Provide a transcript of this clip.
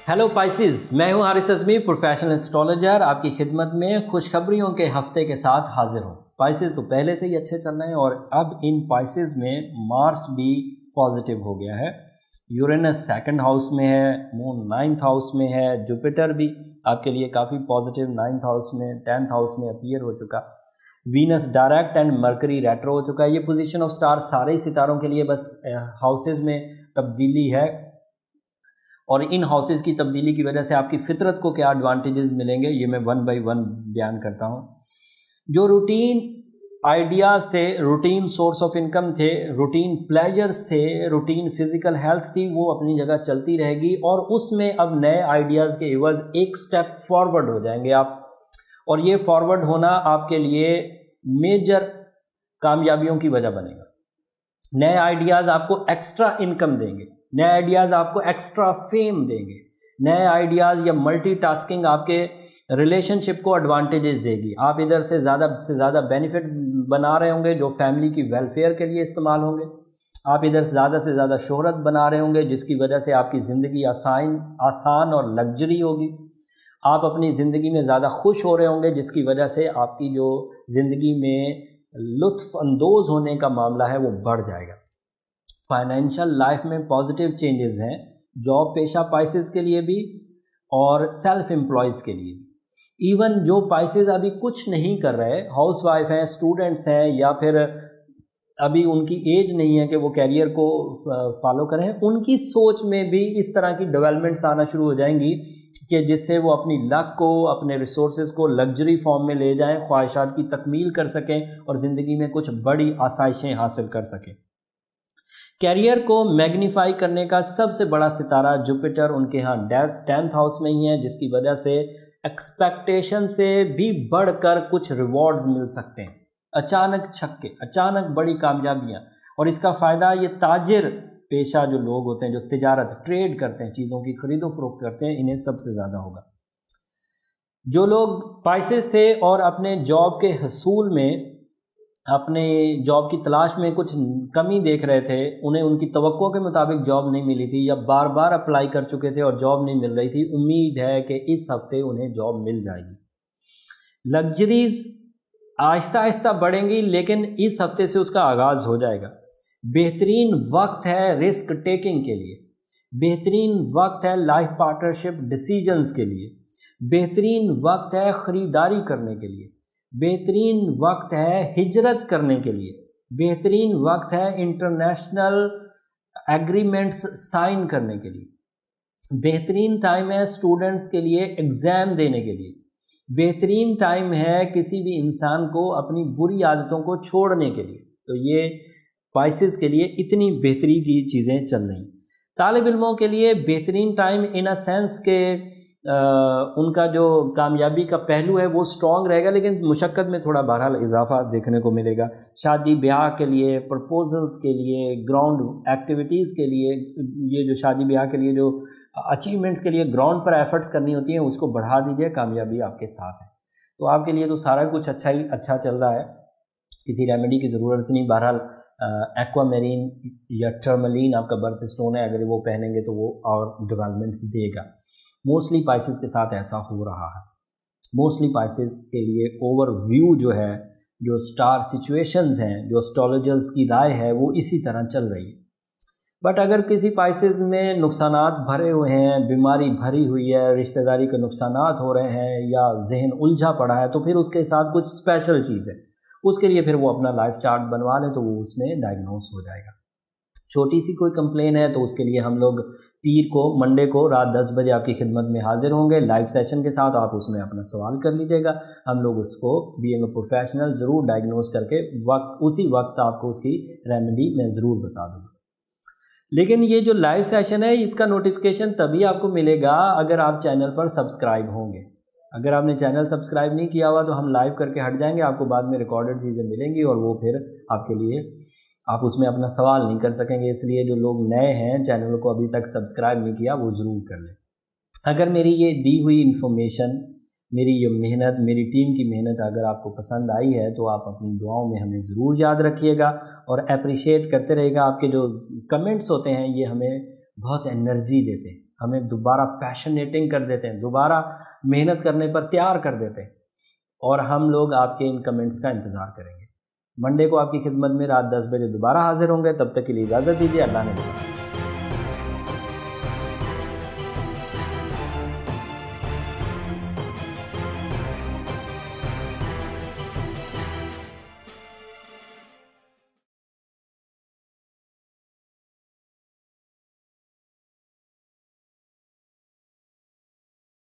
Hello Pisces, मैं हूं Haris अज़मी, professional astrologer. आपकी खिदमत में खुशखबरियों के हफ्ते के साथ हाजिर हूं। पाइसेस तो पहले से ही अच्छे चल रहे हैं और अब इन पाइसेस में मार्स भी पॉजिटिव हो गया है, यूरेनस सेकंड हाउस में है, मून 9th हाउस में है, जुपिटर भी आपके लिए काफ़ी पॉजिटिव 9th हाउस में 10th हाउस में अपीयर हो चुका, Venus direct and mercury retro हो चुका है। ये पोजीशन ऑफ स्टार सारे ही सितारों के लिए बस हाउसेज में तब्दीली है और इन हाउसेज की तब्दीली की वजह से आपकी फितरत को क्या एडवांटेजेस मिलेंगे ये मैं वन बाय वन बयान करता हूँ। जो रूटीन आइडियाज़ थे, रूटीन सोर्स ऑफ इनकम थे, रूटीन प्लेजर्स थे, रूटीन फिजिकल हेल्थ थी, वो अपनी जगह चलती रहेगी और उसमें अब नए आइडियाज़ के एवज एक स्टेप फॉरवर्ड हो जाएंगे आप, और ये फॉरवर्ड होना आपके लिए मेजर कामयाबियों की वजह बनेगा। नए आइडियाज़ आपको एक्स्ट्रा इनकम देंगे, नए आइडियाज़ आपको एक्स्ट्रा फेम देंगे, नए आइडियाज़ या मल्टीटास्किंग आपके रिलेशनशिप को एडवांटेजेस देगी। आप इधर से ज़्यादा बेनिफिट बना रहे होंगे जो फैमिली की वेलफेयर के लिए इस्तेमाल होंगे। आप इधर से ज़्यादा शोहरत बना रहे होंगे जिसकी वजह से आपकी ज़िंदगी आसान और लग्जरी होगी। आप अपनी ज़िंदगी में ज़्यादा खुश हो रहे होंगे जिसकी वजह से आपकी जो ज़िंदगी में लुत्फ़ अंदोज़ होने का मामला है वो बढ़ जाएगा। फाइनेंशियल लाइफ में पॉजिटिव चेंजेस हैं, जॉब पेशा पाइसेस के लिए भी और सेल्फ एम्प्लॉयज़ के लिए भी। इवन जो पाइसेस अभी कुछ नहीं कर रहे, हाउस वाइफ हैं, स्टूडेंट्स हैं, या फिर अभी उनकी एज नहीं है कि वो कैरियर को फॉलो करें, उनकी सोच में भी इस तरह की डेवलपमेंट्स आना शुरू हो जाएंगी कि जिससे वो अपनी लक को, अपने रिसोर्सेज को लग्जरी फॉर्म में ले जाएं, ख्वाहिशात की तकमील कर सकें और ज़िंदगी में कुछ बड़ी आसाइशें हासिल कर सकें। कैरियर को मैग्नीफाई करने का सबसे बड़ा सितारा जुपिटर उनके यहाँ 10th हाउस में ही है, जिसकी वजह से एक्सपेक्टेशन से भी बढ़कर कुछ रिवॉर्ड्स मिल सकते हैं। अचानक छक्के, अचानक बड़ी कामयाबियाँ, और इसका फ़ायदा ये ताजिर पेशा जो लोग होते हैं, जो तिजारत ट्रेड करते हैं, चीज़ों की खरीदो फरोख्त करते हैं, इन्हें सबसे ज़्यादा होगा। जो लोग पाइसेस थे और अपने जॉब के हसूल में, अपने जॉब की तलाश में कुछ कमी देख रहे थे, उन्हें उनकी तवक्को के मुताबिक जॉब नहीं मिली थी या बार बार अप्लाई कर चुके थे और जॉब नहीं मिल रही थी, उम्मीद है कि इस हफ्ते उन्हें जॉब मिल जाएगी। लग्जरीज आहिस्ता आहिस्ता बढ़ेंगी लेकिन इस हफ्ते से उसका आगाज़ हो जाएगा। बेहतरीन वक्त है रिस्क टेकिंग के लिए, बेहतरीन वक्त है लाइफ पार्टनरशिप डिसीजंस के लिए, बेहतरीन वक्त है ख़रीदारी करने के लिए, बेहतरीन वक्त है हिजरत करने के लिए, बेहतरीन वक्त है इंटरनेशनल एग्रीमेंट्स साइन करने के लिए, बेहतरीन टाइम है स्टूडेंट्स के लिए एग्ज़ाम देने के लिए, बेहतरीन टाइम है किसी भी इंसान को अपनी बुरी आदतों को छोड़ने के लिए। तो ये पाइसेस के लिए इतनी बेहतरी की चीज़ें चल रही। तालिब इल्मों के लिए बेहतरीन टाइम इन अ सेंस के उनका जो कामयाबी का पहलू है वो स्ट्रॉन्ग रहेगा, लेकिन मुशक्क़त में थोड़ा बहरहाल इजाफा देखने को मिलेगा। शादी ब्याह के लिए, प्रपोजल्स के लिए, ग्राउंड एक्टिविटीज़ के लिए, ये जो शादी ब्याह के लिए जो अचीवमेंट्स के लिए ग्राउंड पर एफर्ट्स करनी होती हैं उसको बढ़ा दीजिए, कामयाबी आपके साथ है। तो आपके लिए तो सारा कुछ अच्छा चल रहा है, किसी रेमेडी की ज़रूरत नहीं। बहरहाल एक्वामेरीन या टर्मलीन आपका बर्थ स्टोन है, अगर वो पहनेंगे तो वो और डेवलपमेंट्स देगा। मोस्टली पाइसेस के साथ ऐसा हो रहा है। मोस्टली पाइसेस के लिए ओवरव्यू जो है, जो स्टार सिचुएशंस हैं, जो एस्ट्रोलॉजर्स की राय है, वो इसी तरह चल रही है। बट अगर किसी पाइसेस में नुकसानात भरे हुए हैं, बीमारी भरी हुई है, रिश्तेदारी के नुकसानात हो रहे हैं या जहन उलझा पड़ा है, तो फिर उसके साथ कुछ स्पेशल चीज़ है, उसके लिए फिर वो अपना लाइफ चार्ट बनवा लें तो वो उसमें डायग्नोस हो जाएगा। छोटी सी कोई कंप्लेन है तो उसके लिए हम लोग मंडे को रात 10 बजे आपकी खिदमत में हाजिर होंगे लाइव सेशन के साथ। आप उसमें अपना सवाल कर लीजिएगा, हम लोग उसको बीइंग अ प्रोफेशनल ज़रूर डायग्नोस करके उसी वक्त आपको उसकी रेमेडी मैं ज़रूर बता दूँगा। लेकिन ये जो लाइव सेशन है इसका नोटिफिकेशन तभी आपको मिलेगा अगर आप चैनल पर सब्सक्राइब होंगे। अगर आपने चैनल सब्सक्राइब नहीं किया हुआ तो हम लाइव करके हट जाएंगे, आपको बाद में रिकॉर्डेड चीज़ें मिलेंगी और वो फिर आपके लिए आप उसमें अपना सवाल नहीं कर सकेंगे। इसलिए जो लोग नए हैं, चैनल को अभी तक सब्सक्राइब नहीं किया, वो ज़रूर कर लें। अगर मेरी ये दी हुई इन्फॉर्मेशन, मेरी ये मेहनत, मेरी टीम की मेहनत अगर आपको पसंद आई है तो आप अपनी दुआओं में हमें ज़रूर याद रखिएगा और अप्रिशिएट करते रहिएगा। आपके जो कमेंट्स होते हैं ये हमें बहुत एनर्जी देते हैं, ہمیں دوبارہ پیشنیٹنگ کر دیتے ہیں، دوبارہ محنت کرنے پر تیار کر دیتے ہیں، اور ہم لوگ آپ کے ان کمنٹس کا انتظار کریں گے۔ منڈے کو آپ کی خدمت میں رات 10 بجے دوبارہ حاضر ہوں گے، تب تک کے لیے اجازت دیجیے، اللہ نے